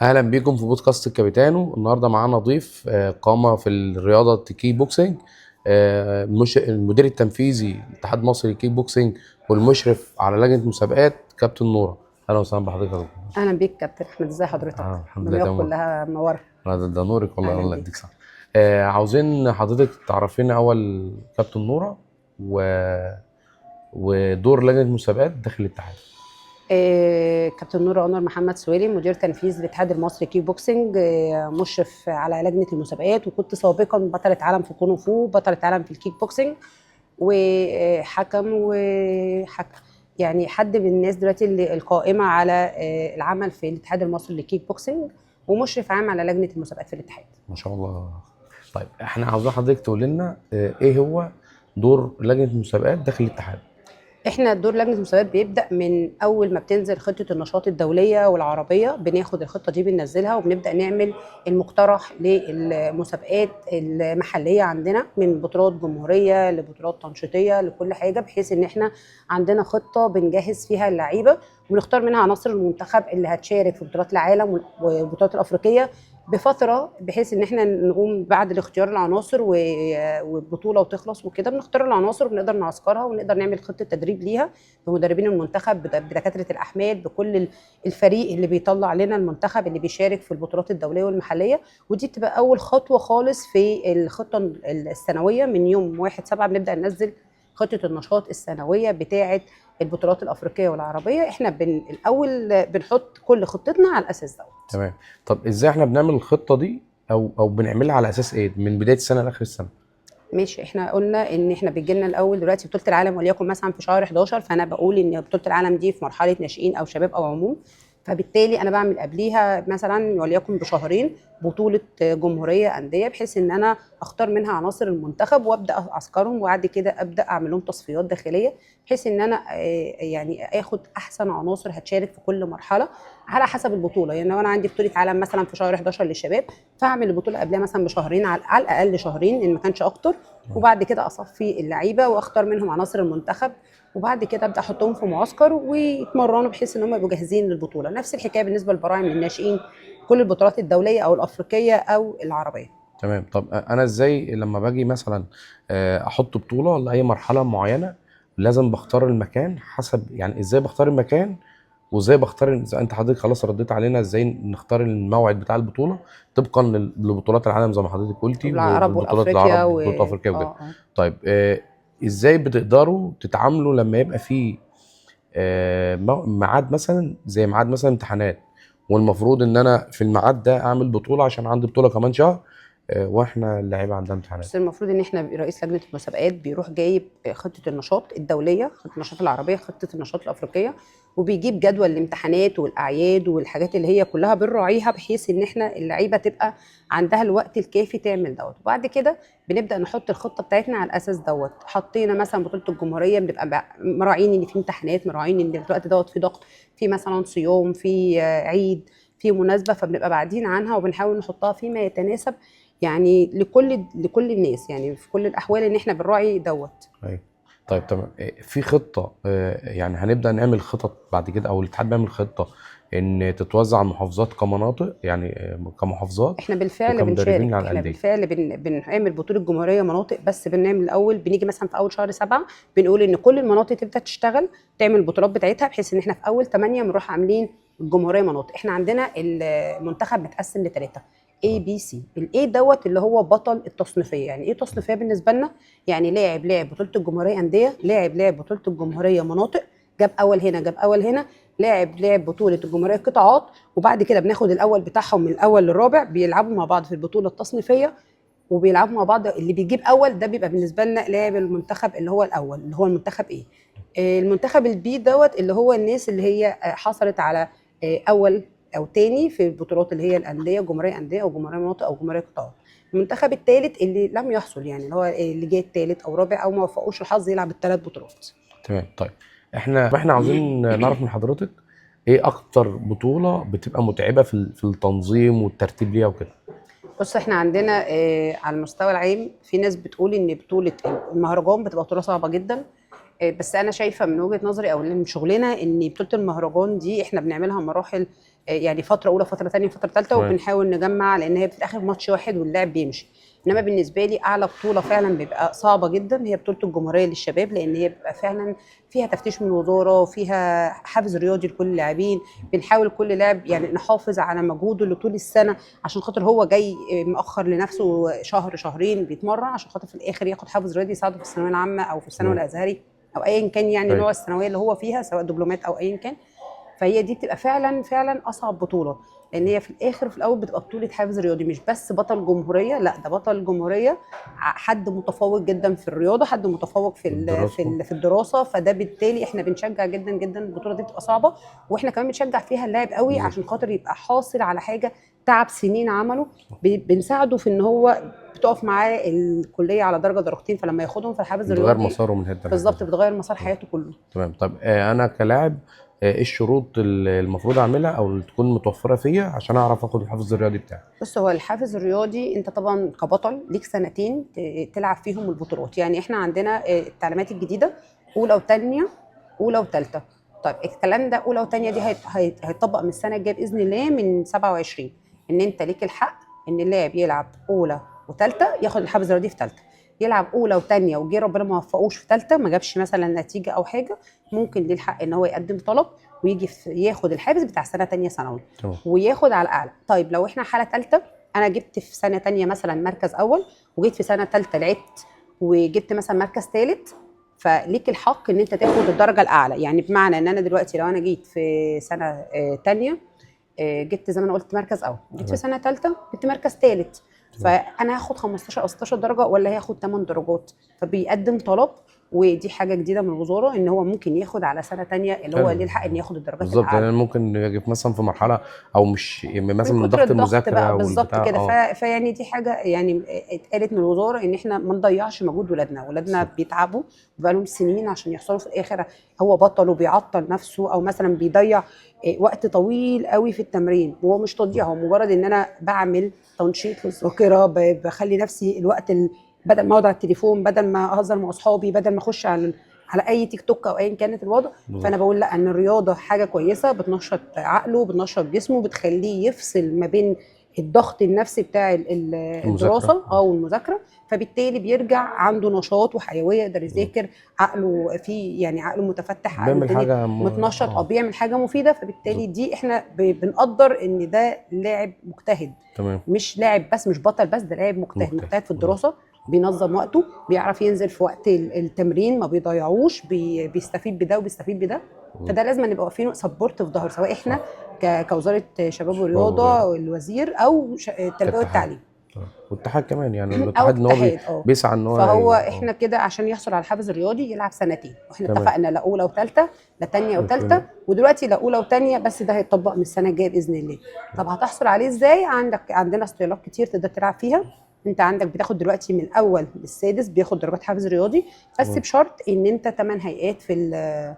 اهلا بيكم في بودكاست الكابيتانو. النهارده معانا ضيف قامه في الرياضه الكيك بوكسينج، المدير التنفيذي لاتحاد مصر للكيك بوكسينج والمشرف على لجنه المسابقات كابتن نوره. اهلا وسهلا بحضرتك يا دكتور. اهلا بيك كابتن احمد، ازي حضرتك؟ الحمد لله دمياط تمام. كلها منوره. ده نورك والله، اهلا الله بيك. يديك صح. عاوزين حضرتك تعرفينا اول كابتن نوره و... ودور لجنه المسابقات داخل الاتحاد. كابتن نور عمر محمد سويلي، مدير تنفيذي للاتحاد المصري كيك بوكسنج، مشرف على لجنه المسابقات، وكنت سابقا بطله عالم في كونغ فو، بطله عالم في الكيك بوكسنج، وحكم يعني حد من الناس دلوقتي اللي القائمه على العمل في الاتحاد المصري للكيك بوكسنج، ومشرف عام على لجنه المسابقات في الاتحاد. ما شاء الله. طيب احنا عاوزين حضرتك تقول لنا ايه هو دور لجنه المسابقات داخل الاتحاد. احنا دور لجنه المسابقات بيبدا من اول ما بتنزل خطه النشاط الدوليه والعربيه، بناخد الخطه دي بننزلها وبنبدا نعمل المقترح للمسابقات المحليه عندنا، من بطولات جمهوريه لبطولات تنشيطيه لكل حاجه، بحيث ان احنا عندنا خطه بنجهز فيها اللعيبه وبنختار منها عناصر المنتخب اللي هتشارك في بطولات العالم والبطولات الافريقيه بفتره، بحيث ان احنا نقوم بعد الاختيار العناصر والبطوله وتخلص وكده بنختار العناصر وبنقدر نعسكرها ونقدر نعمل خطه تدريب ليها بمدربين المنتخب، بدكاتره الاحمال، بكل الفريق اللي بيطلع لنا المنتخب اللي بيشارك في البطولات الدوليه والمحليه. ودي بتبقى اول خطوه خالص في الخطه السنويه. من يوم 1/7 بنبدا ننزل خطه النشاط السنويه بتاعه البطولات الافريقيه والعربيه. احنا الاول بنحط كل خطتنا على الاساس ده. تمام. طب ازاي احنا بنعمل الخطه دي او بنعملها على اساس ايه من بدايه السنه لاخر السنه؟ ماشي، احنا قلنا ان احنا بيجي لنا الاول دلوقتي بطوله العالم، وليكن مثلا في شهر 11، فانا بقول ان بطوله العالم دي في مرحله ناشئين او شباب او عموم، فبالتالي انا بعمل قبليها مثلا وليكن بشهرين بطوله جمهوريه انديه، بحيث ان انا اختار منها عناصر المنتخب وابدا اعسكرهم، وبعد كده ابدا اعمل لهم تصفيات داخليه، بحيث ان انا يعني اخد احسن عناصر هتشارك في كل مرحله على حسب البطوله. يعني لو انا عندي بطوله عالم مثلا في شهر 11 للشباب، فاعمل البطوله قبلها مثلا بشهرين، على الاقل شهرين ان ما كانش اكتر، وبعد كده اصفي اللعيبه واختار منهم عناصر المنتخب، وبعد كده ابدا احطهم في معسكر ويتمرنوا بحيث ان هم يبقوا جاهزين للبطوله. نفس الحكايه بالنسبه للبراعم الناشئين، كل البطولات الدوليه او الافريقيه او العربيه. تمام. طب انا ازاي لما باجي مثلا احط بطوله لاي مرحله معينه لازم بختار المكان حسب، يعني ازاي بختار المكان وازاي بختار اذا انت حضرتك خلاص رديت علينا ازاي نختار الموعد بتاع البطوله طبقا لبطولات العالم زي ما حضرتك قلتي والعرب والبطولات وافريقيا العرب وبطولات افريقيا وكده. اه. طيب ازاي بتقدروا تتعاملوا لما يبقى في ميعاد مثلا زي ميعاد مثلا امتحانات، والمفروض ان انا في الميعاد ده اعمل بطوله عشان عندي بطوله كمان شهر واحنا اللعيبه عندها امتحانات. بس المفروض ان احنا رئيس لجنه المسابقات بيروح جايب خطه النشاط الدوليه، خطه النشاط العربيه، خطه النشاط الافريقيه، وبيجيب جدول الامتحانات والاعياد والحاجات اللي هي كلها بنراعيها، بحيث ان احنا اللعيبه تبقى عندها الوقت الكافي تعمل دوت. وبعد كده بنبدا نحط الخطه بتاعتنا على الاساس دوت. حطينا مثلا بطوله الجمهوريه، بنبقى مراعيين ان في امتحانات، مراعيين ان الوقت دوت في ضغط، في مثلا صيام، في عيد، في مناسبه، فبنبقى بعدين عنها وبنحاول نحطها فيما يتناسب يعني لكل الناس، يعني في كل الاحوال ان احنا بنراعي دوت. ايوه. طيب تمام. في خطه يعني هنبدا نعمل خطط بعد كده او الاتحاد بيعمل خطه ان تتوزع على المحافظات كمناطق، يعني كمحافظات احنا بالفعل وكمدربين بنشارك، على احنا الانديه. بالفعل بنعمل بطوله جمهوريه مناطق، بس بنعمل الاول بنيجي مثلا في اول شهر 7 بنقول ان كل المناطق تبدا تشتغل تعمل البطولات بتاعتها، بحيث ان احنا في اول 8 بنروح عاملين الجمهوريه مناطق. احنا عندنا المنتخب متقسم لثلاثه: اي بي سي. الاي دوت اللي هو بطل التصنيفيه. يعني ايه تصنيفيه بالنسبه لنا؟ يعني لاعب بطوله الجمهوريه انديه، لاعب بطوله الجمهوريه مناطق، جاب اول هنا جاب اول هنا، لاعب بطوله الجمهوريه قطاعات، وبعد كده بناخد الاول بتاعهم من الاول للرابع بيلعبوا مع بعض في البطوله التصنيفيه، وبيلعبوا مع بعض. اللي بيجيب اول ده بيبقى بالنسبه لنا لاعب المنتخب اللي هو الاول، اللي هو المنتخب ايه. المنتخب البي دوت اللي هو الناس اللي هي حصلت على اول او تاني في البطولات اللي هي الانديه، جمهوريه انديه او جمهوريه مناطق او جمهوريه قطاعات. المنتخب الثالث اللي لم يحصل، يعني اللي هو اللي جاي الثالث او رابع او ما وفقوش الحظ يلعب الثلاث بطولات. تمام. طيب احنا عاوزين نعرف من حضرتك ايه اكتر بطوله بتبقى متعبه في التنظيم والترتيب ليها وكده. بص، احنا عندنا على المستوى العام في ناس بتقول ان بطوله المهرجان بتبقى بطوله صعبه جدا، بس انا شايفه من وجهه نظري او من شغلنا ان بطوله المهرجان دي احنا بنعملها مراحل يعني فتره اولى فتره ثانيه فتره ثالثه، تمام. وبنحاول نجمع لان هي في الاخر ماتش واحد واللاعب بيمشي. انما بالنسبه لي اعلى بطوله فعلا بيبقى صعبه جدا هي بطوله الجمهوريه للشباب، لان هي بيبقى فعلا فيها تفتيش من الوزاره وفيها حافز رياضي لكل اللاعبين. بنحاول كل لاعب يعني نحافظ على مجهوده اللي طول السنه، عشان خاطر هو جاي مؤخر لنفسه شهر شهرين بيتمرن، عشان خاطر في الاخر ياخد حافز رياضي يساعده في الثانويه العامه او في الثانوي تمام. الازهري او ايا كان يعني ايوه. نوع الثانويه اللي هو فيها، سواء دبلومات او ايا كان. فهي دي بتبقى فعلا فعلا اصعب بطوله، لان هي في الاخر وفي الاول بتبقى بطوله حافز رياضي، مش بس بطل جمهوريه، لا ده بطل جمهوريه حد متفوق جدا في الرياضه، حد متفوق الدراسه. في الدراسه. فده بالتالي احنا بنشجع جدا جدا. البطوله دي بتبقى صعبه، واحنا كمان بنشجع فيها اللاعب قوي بالظبط. عشان خاطر يبقى حاصل على حاجه تعب سنين عمله. بنساعده في ان هو بتقف معاه الكليه على درجه درجتين، فلما ياخدهم في الحافز بتغير الرياضي مساره من حته لحته. بالظبط بتغير مسار حياته كله. تمام. طب انا كلاعب، ايه الشروط اللي المفروض اعملها او اللي تكون متوفره فيا عشان اعرف اخد الحافز الرياضي بتاعي؟ بص، هو الحافز الرياضي انت طبعا كبطل ليك سنتين تلعب فيهم البطولات. يعني احنا عندنا التعليمات الجديده اولى وثانيه، اولى وثالثه. طيب الكلام ده اولى وثانيه دي هيطبق من السنه الجايه باذن الله من 27، ان انت ليك الحق ان اللاعب يلعب اولى وثالثه ياخد الحافز الرياضي في ثالثه، يلعب اولى وثانيه وجه ربنا ما وفقوش في ثالثه ما جابش مثلا نتيجه او حاجه، ممكن ليه الحق ان هو يقدم طلب ويجي ياخد الحافز بتاع سنه ثانيه ثانوي تمام. وياخد على الاعلى. طيب لو احنا حاله ثالثه، انا جبت في سنه ثانيه مثلا مركز اول، وجيت في سنه ثالثه لعبت وجبت مثلا مركز ثالث، فليك الحق ان انت تاخد الدرجه الاعلى. يعني بمعنى ان انا دلوقتي لو انا جيت في سنه ثانيه جبت زي ما انا قلت مركز اول، جيت في تمام. سنه ثالثه جبت مركز ثالث، فانا هاخد 15 او 16 درجه ولا هاخد 8 درجات؟ فبيقدم طلب، ودي حاجه جديده من الوزاره ان هو ممكن ياخد على سنه ثانيه اللي هو ليه حلو. الحق ان ياخد الدرجات بالظبط، يعني الاعلى. أنا ممكن اجي مثلا في مرحله او مش مثلا من من كتر ضغط الضغط المذاكره بقى بالظبط والبتاع. كده. فيعني دي حاجه يعني اتقالت من الوزاره ان احنا ما نضيعش مجهود ولادنا بالظبط. بيتعبوا بقالهم سنين عشان يحصلوا في الاخر. هو بطل وبيعطل نفسه او مثلا بيضيع وقت طويل قوي في التمرين، وهو مش تضييع، هو مجرد ان انا بعمل تنشيط للذاكره، بخلي نفسي الوقت بدل ما اقعد على التليفون، بدل ما اهزر مع اصحابي، بدل ما اخش على اي تيك توك او ايا كانت الوضع. بالظبط. فانا بقول لا، ان الرياضه حاجه كويسه بتنشط عقله بتنشط جسمه، بتخليه يفصل ما بين الضغط النفسي بتاع المذاكره. الدراسه او المذاكره، فبالتالي بيرجع عنده نشاط وحيويه يقدر يذاكر، عقله فيه يعني عقله متفتح، عقله بيعمل الدنيا حاجه متنشط او اه. بيعمل حاجه مفيده. فبالتالي بالظبط. دي احنا بنقدر ان ده لاعب مجتهد، تمام. مش لاعب بس، مش بطل بس، ده لاعب مجتهد مختلف. مجتهد في الدراسه، بينظم وقته، بيعرف ينزل في وقت التمرين ما بيضيعوش، بيستفيد بده وبيستفيد بده. فده لازم نبقى واقفين سبورت في ظهره، سواء احنا صح. كوزاره شباب شباب ورياضه ورياضه. او الوزير او التربيه كاتحاد. والتعليم والاتحاد كمان، يعني او الاتحاد ان هو اتحاد. بيسعى ان هو فهو احنا كده عشان يحصل على الحافز الرياضي يلعب سنتين، واحنا تمام. اتفقنا لا اولى وثالثه لا ثانيه وثالثه، يكون. ودلوقتي لا اولى وثانيه بس، ده هيتطبق من السنه الجايه باذن الله. طب هتحصل عليه ازاي؟ عندنا اصطيالات كتير تقدر تلعب فيها. انت عندك بتاخد دلوقتي من الاول للسادس بياخد درجات حافز رياضي، بس تمام. بشرط ان انت 8 هيئات في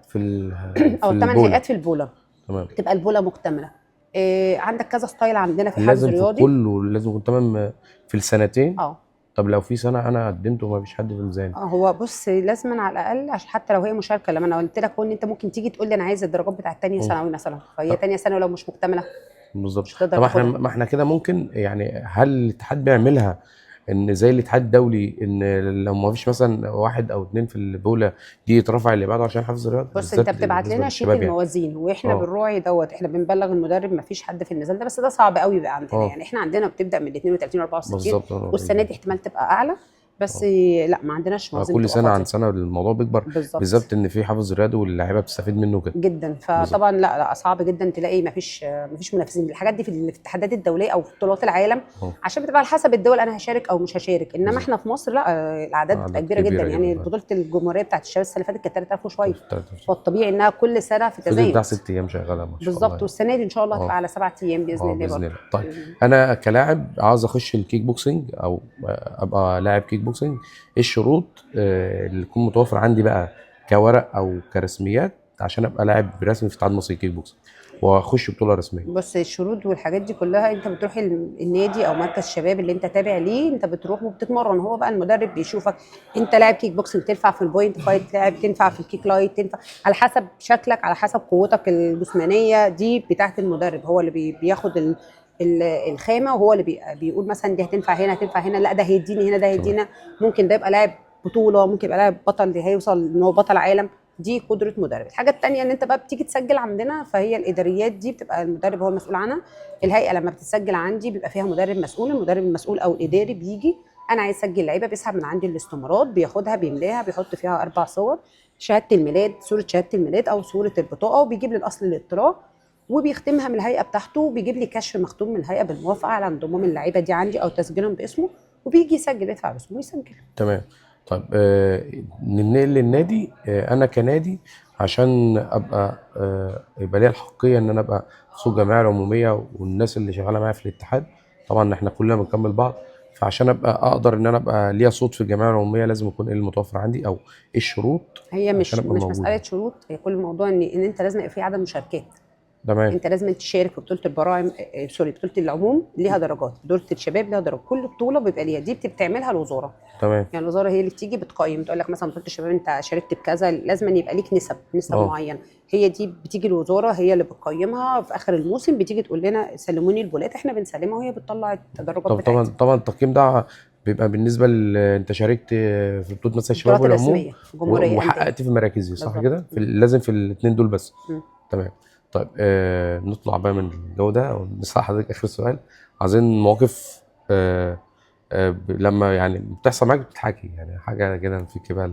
في او 8 البوله. هيئات في البوله، تمام. تبقى البوله مكتمله. عندك كذا ستايل عندنا في حافز لازم في رياضي. كله لازم يكون تمام في السنتين. اه طب لو في سنه انا قدمت وما فيش حد في الميزان؟ هو بص، لازما على الاقل عشان حتى لو هي مشاركه، لما انا قلت لك هو ان انت ممكن تيجي تقول لي انا عايزه الدرجات بتاعه ثانيه مم. ثانوي مثلا، فهي طب ثانيه ثانوي لو مش مكتمله بالظبط. مش هتقدر طب احنا تاخدها. ما احنا كده ممكن، يعني هل الاتحاد بيعملها ان زي الاتحاد الدولي ان لو ما فيش مثلا واحد او اتنين في البوله دي يترفع اللي بعده عشان حفظ الرياضه بص، انت بالذات بتبعت بالنسبه لنا شيت للشباب يعني؟ الموازين واحنا اه. بنراعي دوت، احنا بنبلغ المدرب ما فيش حد في الميزان ده، بس ده صعب قوي بقى عندنا. اه يعني احنا عندنا بتبدا من 32 و 64، بالظبط. والسنه دي احتمال تبقى اعلى، بس لا ما عندناش موازين كل بتبقى سنه عن فاضيه. سنه الموضوع بيكبر، بالظبط بالذات ان في حافظ رياضي واللعيبه بتستفيد منه كده. جدا. بالظبط. فطبعا لا صعب جدا تلاقي ما فيش منافسين. الحاجات دي في الاتحادات الدوليه او في بطولات العالم اه عشان بتبقى على حسب الدول، انا هشارك او مش هشارك. انما بالظبط. احنا في مصر لا، الاعداد بتبقى عدد كبيره جدا. كبيره يعني جدا. بطوله الجمهوريه بتاعت الشباب السنه اللي فاتت كانت 3000 وشويه، 3 فالطبيعي انها كل سنه في فضل بتاع تزايد. 6 ايام شغاله ما شاء الله بالظبط، يعني. والسنه دي ان شاء الله هتبقى اه على 7 ايام باذن اه الله باذن برضه. الله. طيب انا كلاعب عاوز اخش الكيك بوكسنج او ابقى لاعب كيك بوكسنج، ايه الشروط اللي تكون متوفر عندي بقى كورق او كرسميات عشان ابقى لاعب رسمي في اتحاد مصري كيك بوكسنج؟ واخش بطوله رسميه. بص الشروط والحاجات دي كلها، انت بتروح النادي او مركز شباب اللي انت تابع ليه، انت بتروح وبتتمرن، هو بقى المدرب بيشوفك انت لاعب كيك بوكسنج تنفع في البوينت فايت، لاعب تنفع في الكيك لايت، تنفع على حسب شكلك، على حسب قوتك الجسمانيه دي بتاعت المدرب، هو اللي بياخد الخامه، وهو اللي بيقول مثلا دي هتنفع هنا، هتنفع هنا، لا ده هيديني هنا، ده تمام. هيدينا. ممكن ده يبقى لاعب بطوله، ممكن يبقى لاعب بطل اللي هيوصل ان هو بطل عالم. دي قدره مدرب. الحاجه الثانيه ان انت بقى بتيجي تسجل عندنا، فهي الاداريات دي بتبقى المدرب هو المسؤول عنها. الهيئه لما بتسجل عندي بيبقى فيها مدرب مسؤول، المدرب المسؤول او الاداري بيجي انا عايز اسجل لعيبه، بيسحب من عندي الاستمارات، بياخدها بيملاها، بيحط فيها 4 صور، شهاده الميلاد، صوره شهاده الميلاد او صوره البطاقه، وبيجيب لي الاصل الاطلاع، وبيختمها من الهيئه بتاعته، بيجيب لي كشف مختوم من الهيئه بالموافقه على انضمام اللعيبه دي عندي او تسجيلهم باسمه، وبيجي يسجل، يدفع رسوم ويسجل. تمام. طيب ننقل للنادي. انا كنادي عشان ابقى يبقى ليا الحقيه ان انا ابقى في سوق الجمعيه العموميه والناس اللي شغاله معايا في الاتحاد، طبعا احنا كلنا بنكمل بعض، فعشان ابقى اقدر ان انا ابقى ليا صوت في الجمعيه العموميه لازم يكون ايه المتوفر عندي او ايه الشروط هي عشان ابقى مش موجود مساله يعني. شروط، هي كل الموضوع ان انت لازم يبقى في عدد مشاركات. تمام. انت لازم تشارك في بطوله البراعم، سوري، بطوله العموم ليها درجات، بطوله الشباب ليها درجات، كل بطوله بيبقى ليها، دي بتعملها الوزاره. تمام. يعني الوزاره هي اللي بتيجي بتقيم، تقول لك مثلا بطوله الشباب انت شاركت بكذا، لازم أن يبقى ليك نسب اه. معينه، هي دي بتيجي الوزاره هي اللي بتقيمها في اخر الموسم، بتيجي تقول لنا سلموني البولات، احنا بنسلمها وهي بتطلع التدرجات طب طبعا بتاعتها. طبعا التقييم ده بيبقى بالنسبه انت شاركت في بطوله مثلا الشباب البطولات والعموم الرسميه في جمهوريه انديه. وحققت في مراكزي صح بالظبط. كده لازم في الاثنين دول بس. م. تمام. طيب نطلع بقى من الجو ده ونسأل حضرتك اخر سؤال. عايزين مواقف لما يعني بتحصل معاك بتضحكي يعني حاجه كده في كده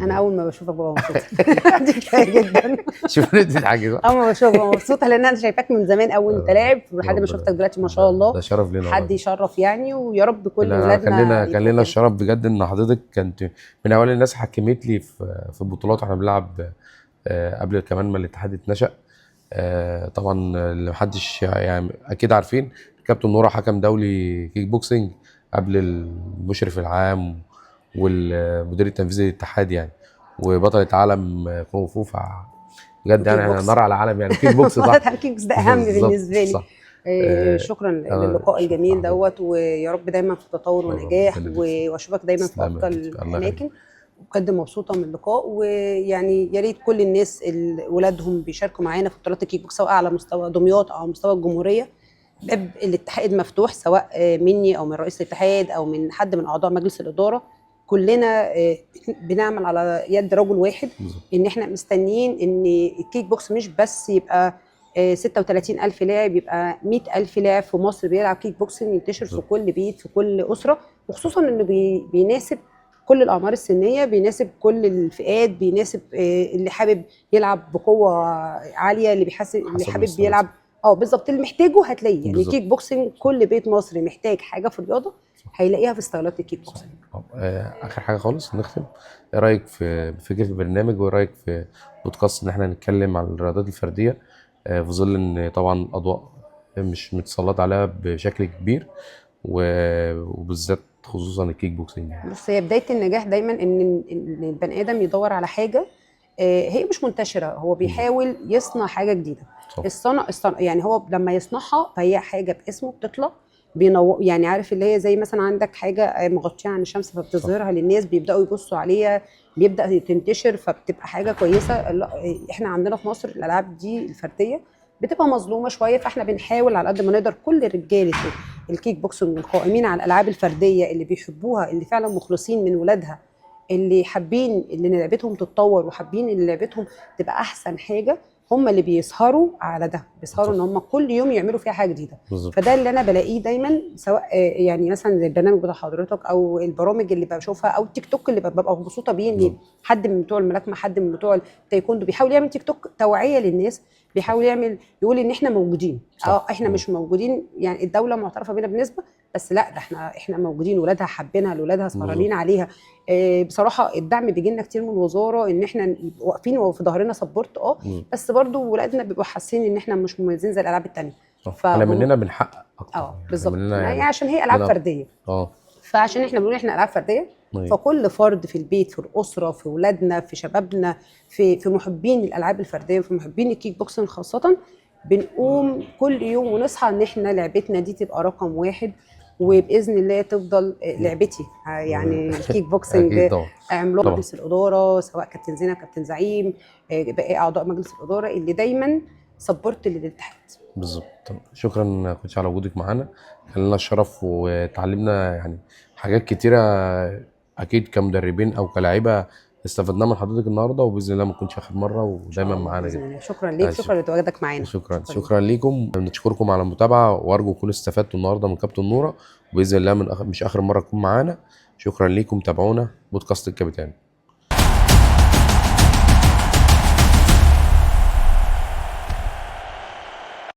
انا اول ما بشوفك ببقى مبسوطه دي كفايه جدا. شوف انت بتضحكي صح؟ اول ما بشوفك ببقى مبسوطه، لان انا شايفاك من زمان قوي انت لاعب، لحد ما شفتك دلوقتي ما شاء الله. ده شرف لينا حد والله. يشرف يعني، ويا رب كل لا ولادنا كان يبقوا لنا كده. الشرف بجد ان حضرتك كنت من اوائل الناس حكمت لي في البطولات واحنا بنلعب قبل كمان ما الاتحاد اتنشأ. طبعا اللي محدش يعني اكيد عارفين كابتن نورا حكم دولي كيك بوكسنج قبل المشرف العام والمدير التنفيذي للاتحاد يعني، وبطلة عالم كونغ فو بجد وكيك يعني احنا بوكس. نار على علم يعني كيك بوكس صح. الكيك بوكس ده اهم بالظبط بالنسبه لي. صح. آه، شكرا للقاء شكرا الجميل حضرتك. دوت، ويا رب دايما في تطور ربنا ونجاح، يخليك. واشوفك دايما في تسلم يا افضل بنتي الله يخليك. الاماكن. بجد مبسوطه من اللقاء، ويعني يا ريت كل الناس اللي ولادهم بيشاركوا معانا في بطولات الكيك بوكس، سواء على مستوى دمياط او على مستوى الجمهوريه، باب الاتحاد مفتوح، سواء مني او من رئيس الاتحاد او من حد من اعضاء مجلس الاداره. كلنا بنعمل على يد رجل واحد، بالظبط. ان احنا مستنيين ان الكيك بوكس مش بس يبقى 36,000 لاعب، يبقى 100,000 لاعب في مصر بيلعب كيك بوكسنج، ينتشر في بالظبط. كل بيت، في كل اسره، وخصوصا انه بيناسب كل الاعمار السنيه، بيناسب كل الفئات، بيناسب اللي حابب يلعب بقوه عاليه، اللي اللي حسب حابب الاستعداد. يلعب بالظبط اللي محتاجه هتلاقيه. يعني بالظبط. كيك بوكسنج كل بيت مصري محتاج حاجه في الرياضه هيلاقيها في ستايلات الكيك بوكسنج. طب اخر حاجه خالص نختم، ايه رايك في فكره البرنامج وايه رايك في بودكاست ان احنا نتكلم عن الرياضات الفرديه في ظل ان طبعا اضواء مش متسلط عليها بشكل كبير وبالذات خصوصا الكيك بوكسنج يعني. بس هي بدايه النجاح دايما ان البني ادم يدور على حاجه هي مش منتشره، هو بيحاول يصنع حاجه جديده. صح. الصنع يعني هو لما يصنعها فهي حاجه باسمه بتطلع يعني عارف اللي هي زي مثلا عندك حاجه مغطيه عن الشمس فبتظهرها للناس، بيبداوا يبصوا عليها، بيبدا تنتشر فبتبقى حاجه كويسه. احنا عندنا في مصر الالعاب دي الفرديه بتبقى مظلومه شويه، فاحنا بنحاول على قد ما نقدر كل رجاله الكيك بوكسنج القائمين على الالعاب الفرديه اللي بيحبوها، اللي فعلا مخلصين من ولادها، اللي حابين ان لعبتهم تتطور وحابين ان لعبتهم تبقى احسن حاجه، هم اللي بيسهروا على ده، بيسهروا ان هم كل يوم يعملوا فيها حاجه جديده. بالظبط. فده اللي انا بلاقيه دايما، سواء يعني مثلا زي البرنامج بتاع حضرتك او البرامج اللي بشوفها او التيك توك اللي ببقى مبسوطه بيه، ان حد من بتوع الملاكمه، حد من بتوع التايكوندو بيحاول يعمل تيك توك توعيه للناس، بيحاول يقول ان احنا موجودين. احنا مش موجودين يعني الدوله معترفه بينا بنسبه، بس لا ده احنا موجودين، ولادها حابينها، ولادها سهرانين عليها. بصراحه الدعم بيجي لنا كتير من الوزاره، ان احنا واقفين وفي ظهرنا سبورت بس برضو ولادنا بيبقوا حاسين ان احنا مش مميزين زي الالعاب الثانيه. احنا مننا بنحقق اكتر بالظبط يعني عشان هي العاب فرديه. فعشان احنا بنقول احنا العاب فرديه، فكل فرد في البيت، في الاسره، في ولادنا، في شبابنا، في محبين الالعاب الفرديه، في محبين الكيك بوكسنج خاصه، بنقوم كل يوم ونصحى ان احنا لعبتنا دي تبقى رقم واحد، وباذن الله تفضل لعبتي يعني الكيك اكيد بوكسنج. طبعا. عملاء طبعا مجلس الاداره سواء كابتن زينب كابتن زعيم، باقي اعضاء مجلس الاداره اللي دايما سبورت للاتحاد. بالظبط. شكرا كوتش على وجودك معانا، كان لنا الشرف وتعلمنا يعني حاجات كتيره، اكيد كمدربين او كلاعيبه استفدنا من حضرتك النهارده، وباذن الله ما نكونش اخر مره ودايما معانا باذن جدا. الله. شكرا ليك، شكرا لتواجدك معانا. شكرا ليكم، بنشكركم على المتابعه، وارجو تكونوا استفدتوا النهارده من كابتن نوره، وباذن الله مش اخر مره تكون معانا. شكرا ليكم، تابعونا بودكاست الكابتن.